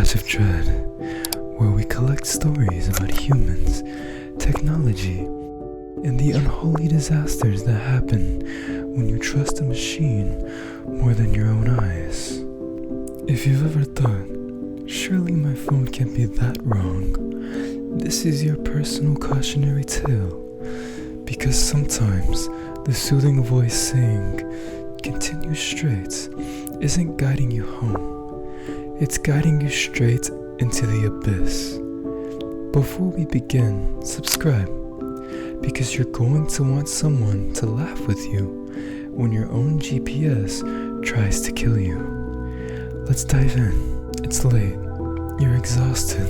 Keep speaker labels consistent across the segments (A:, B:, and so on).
A: Catch of Dread, where we collect stories about humans, technology, and the unholy disasters that happen when you trust a machine more than your own eyes. If you've ever thought, surely my phone can't be that wrong, this is your personal cautionary tale, because sometimes the soothing voice saying, "Continue straight," isn't guiding you home. It's guiding you straight into the abyss. Before we begin, subscribe, because you're going to want someone to laugh with you when your own GPS tries to kill you. Let's dive in. It's late. You're exhausted.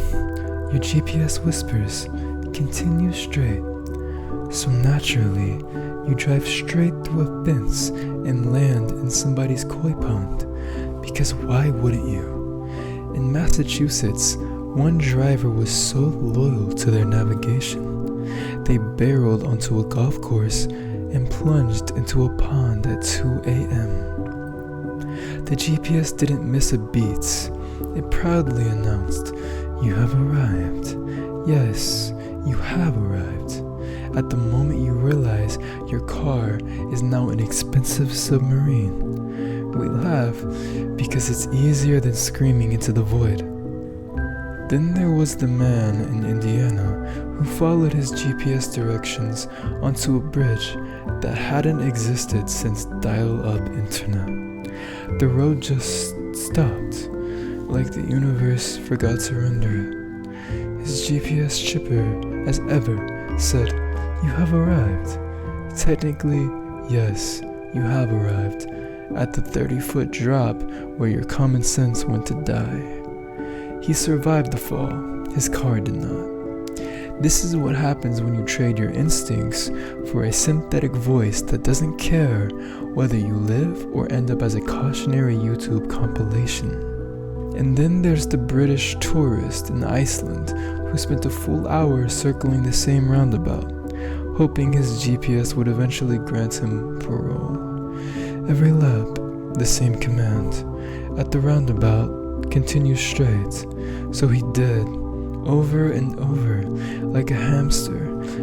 A: Your GPS whispers, "Continue straight." So naturally, you drive straight through a fence and land in somebody's koi pond. Because why wouldn't you? In Massachusetts, one driver was so loyal to their navigation, they barreled onto a golf course and plunged into a pond at 2 a.m. The GPS didn't miss a beat. It proudly announced, "You have arrived. Yes, you have arrived." At the moment you realize your car is now an expensive submarine. We laugh because it's easier than screaming into the void. Then there was the man in Indiana who followed his GPS directions onto a bridge that hadn't existed since dial-up internet. The road just stopped, like the universe forgot to render it. His GPS chipper, as ever, said, "You have arrived." Technically, yes, you have arrived. At the 30-foot drop where your common sense went to die. He survived the fall, his car did not. This is what happens when you trade your instincts for a synthetic voice that doesn't care whether you live or end up as a cautionary YouTube compilation. And then there's the British tourist in Iceland who spent a full hour circling the same roundabout, hoping his GPS would eventually grant him parole. Every lap, the same command. At the roundabout, continue straight. So he did, over and over, like a hamster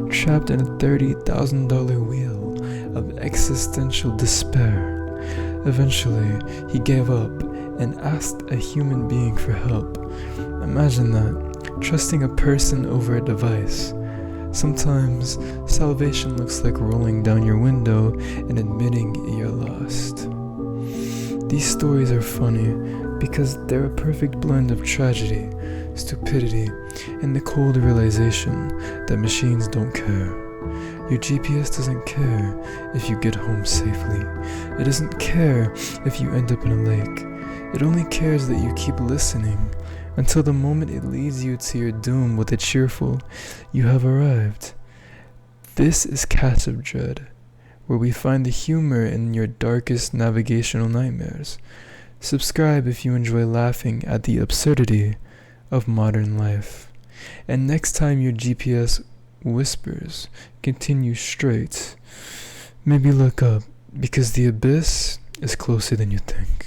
A: trapped in a $30,000 wheel of existential despair. Eventually, he gave up and asked a human being for help. Imagine that, trusting a person over a device. Sometimes, salvation looks like rolling down your window and admitting you're lost. These stories are funny because they're a perfect blend of tragedy, stupidity, and the cold realization that machines don't care. Your GPS doesn't care if you get home safely. It doesn't care if you end up in a lake. It only cares that you keep listening until the moment it leads you to your doom with a cheerful, "You have arrived." This is Catch of Dread, where we find the humor in your darkest navigational nightmares. Subscribe if you enjoy laughing at the absurdity of modern life. And next time your GPS whispers, "Continue straight," maybe look up, because the abyss is closer than you think.